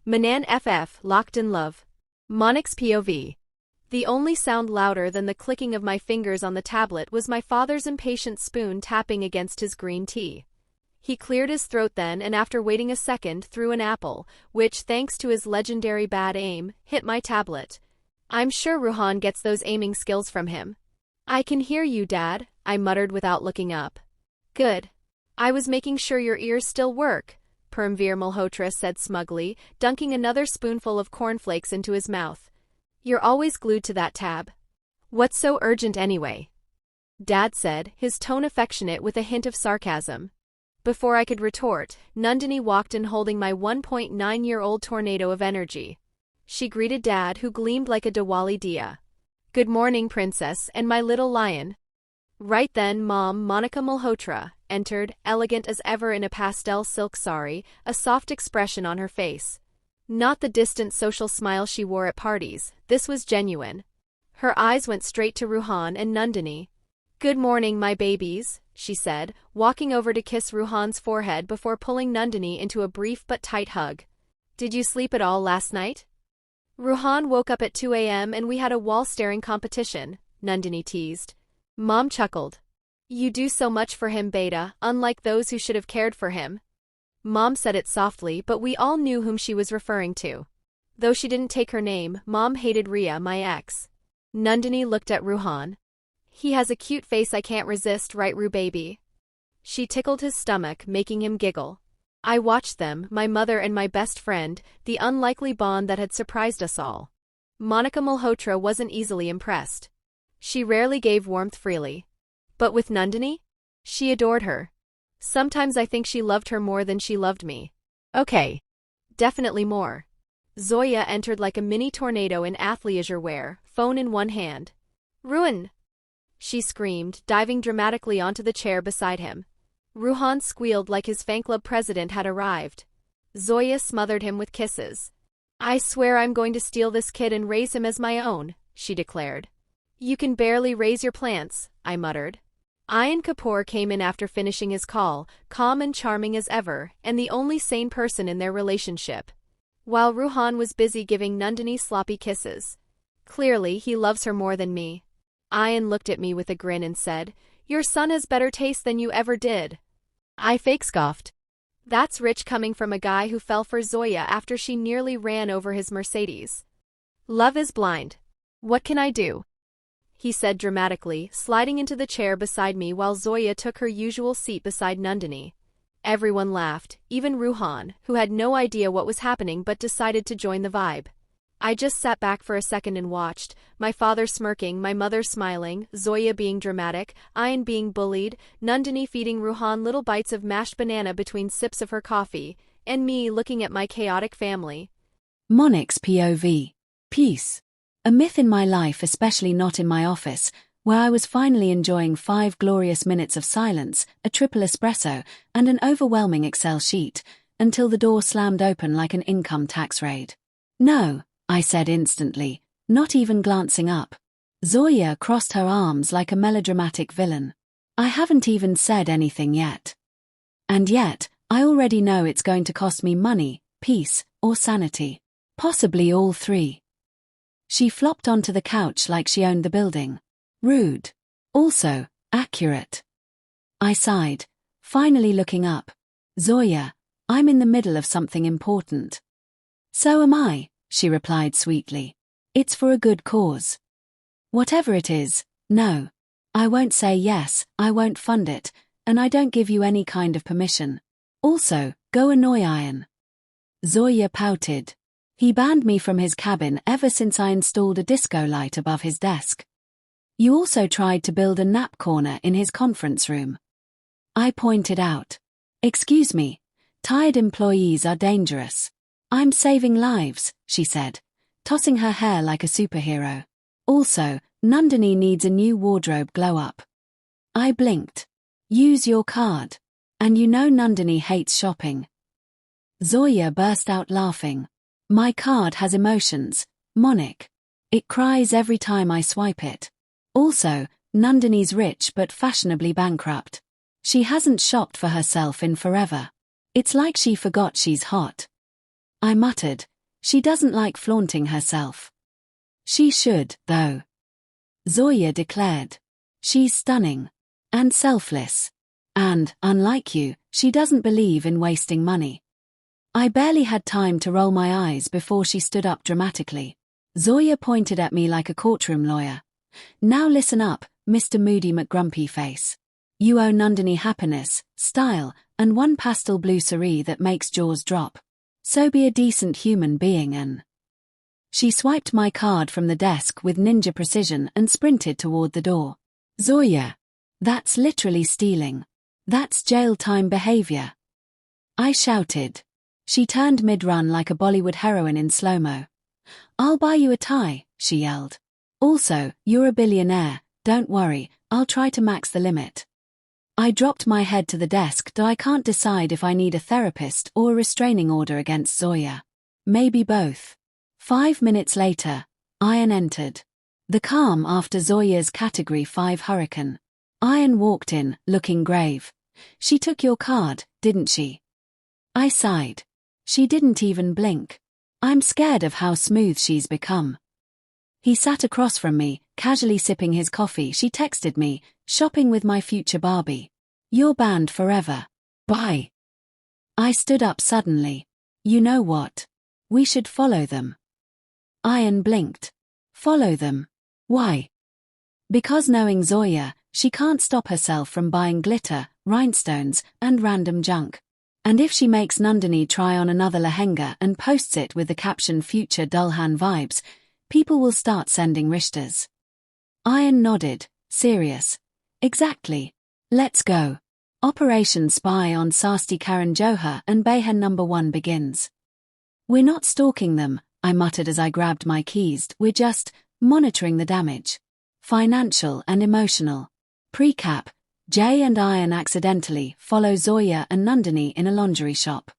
Manan FF, locked in love. Monix POV. The only sound louder than the clicking of my fingers on the tablet was my father's impatient spoon tapping against his green tea. He cleared his throat then and after waiting a second threw an apple, which, thanks to his legendary bad aim, hit my tablet. I'm sure Ruhan gets those aiming skills from him. I can hear you, Dad, I muttered without looking up. Good. I was making sure your ears still work, Parmveer Malhotra said smugly, dunking another spoonful of cornflakes into his mouth. You're always glued to that tab. What's so urgent anyway? Dad said, his tone affectionate with a hint of sarcasm. Before I could retort, Nandini walked in holding my 1.9-year-old tornado of energy. She greeted Dad, who gleamed like a Diwali diya. Good morning, Princess, and my little lion. Right then Mom, Monica Malhotra, entered, elegant as ever in a pastel silk sari, a soft expression on her face. Not the distant social smile she wore at parties, this was genuine. Her eyes went straight to Ruhan and Nandini. Good morning, my babies, she said, walking over to kiss Ruhan's forehead before pulling Nandini into a brief but tight hug. Did you sleep at all last night? Ruhan woke up at 2 a.m. and we had a wall-staring competition, Nandini teased. Mom chuckled. You do so much for him, Beta, unlike those who should have cared for him. Mom said it softly, but we all knew whom she was referring to. Though she didn't take her name, Mom hated Ria, my ex. Nandini looked at Ruhan. He has a cute face I can't resist, right, Ru baby? She tickled his stomach, making him giggle. I watched them, my mother and my best friend, the unlikely bond that had surprised us all. Monica Malhotra wasn't easily impressed. She rarely gave warmth freely. But with Nandini? She adored her. Sometimes I think she loved her more than she loved me. Okay. Definitely more. Zoya entered like a mini tornado in athleisure wear, phone in one hand. Ruin! She screamed, diving dramatically onto the chair beside him. Ruhan squealed like his fan club president had arrived. Zoya smothered him with kisses. I swear I'm going to steal this kid and raise him as my own, she declared. You can barely raise your plants, I muttered. Ayan Kapoor came in after finishing his call, calm and charming as ever, and the only sane person in their relationship. While Ruhan was busy giving Nandini sloppy kisses. Clearly, he loves her more than me. Ayan looked at me with a grin and said, Your son has better taste than you ever did. I fake scoffed. That's rich coming from a guy who fell for Zoya after she nearly ran over his Mercedes. Love is blind. What can I do? He said dramatically, sliding into the chair beside me while Zoya took her usual seat beside Nandini. Everyone laughed, even Ruhan, who had no idea what was happening but decided to join the vibe. I just sat back for a second and watched, my father smirking, my mother smiling, Zoya being dramatic, Ayan being bullied, Nandini feeding Ruhan little bites of mashed banana between sips of her coffee, and me looking at my chaotic family. Monix POV. Peace. A myth in my life, especially not in my office, where I was finally enjoying 5 glorious minutes of silence, a triple espresso, and an overwhelming Excel sheet, until the door slammed open like an income tax raid. No, I said instantly, not even glancing up. Zoya crossed her arms like a melodramatic villain. I haven't even said anything yet. And yet, I already know it's going to cost me money, peace, or sanity. Possibly all three. She flopped onto the couch like she owned the building. Rude. Also, accurate. I sighed, finally looking up. Zoya, I'm in the middle of something important. So am I, she replied sweetly. It's for a good cause. Whatever it is, no. I won't say yes, I won't fund it, and I don't give you any kind of permission. Also, go annoy Ayan. Zoya pouted. He banned me from his cabin ever since I installed a disco light above his desk. You also tried to build a nap corner in his conference room. I pointed out. Excuse me, tired employees are dangerous. I'm saving lives, she said, tossing her hair like a superhero. Also, Nandini needs a new wardrobe glow-up. I blinked. Use your card. And you know Nandini hates shopping. Zoya burst out laughing. My card has emotions, Monic. It cries every time I swipe it. Also, Nandini's rich but fashionably bankrupt. She hasn't shopped for herself in forever. It's like she forgot she's hot. I muttered, She doesn't like flaunting herself. She should, though. Zoya declared. She's stunning. And selfless. And, unlike you, she doesn't believe in wasting money. I barely had time to roll my eyes before she stood up dramatically. Zoya pointed at me like a courtroom lawyer. Now listen up, Mr. Moody McGrumpy-Face. You owe Nandini happiness, style, and one pastel blue cerise that makes jaws drop. So be a decent human being and... She swiped my card from the desk with ninja precision and sprinted toward the door. Zoya. That's literally stealing. That's jail time behavior. I shouted. She turned mid-run like a Bollywood heroine in slow-mo. I'll buy you a tie, she yelled. Also, you're a billionaire, don't worry, I'll try to max the limit. I dropped my head to the desk, though I can't decide if I need a therapist or a restraining order against Zoya. Maybe both. 5 minutes later, Ian entered. The calm after Zoya's Category 5 hurricane. Ian walked in, looking grave. She took your card, didn't she? I sighed. She didn't even blink. I'm scared of how smooth she's become. He sat across from me, casually sipping his coffee. She texted me, shopping with my future Barbie. You're banned forever. Bye. I stood up suddenly. You know what? We should follow them. Ian blinked. Follow them? Why? Because knowing Zoya, she can't stop herself from buying glitter, rhinestones, and random junk. And if she makes Nandini try on another lehenga and posts it with the caption Future Dulhan Vibes, people will start sending rishtas. Ian nodded, serious. Exactly. Let's go. Operation Spy on Sasti Karan Johar and Behen number 1 begins. We're not stalking them, I muttered as I grabbed my keys. We're just monitoring the damage. Financial and emotional. Pre-cap. Jay and Ian accidentally follow Zoya and Nandini in a lingerie shop.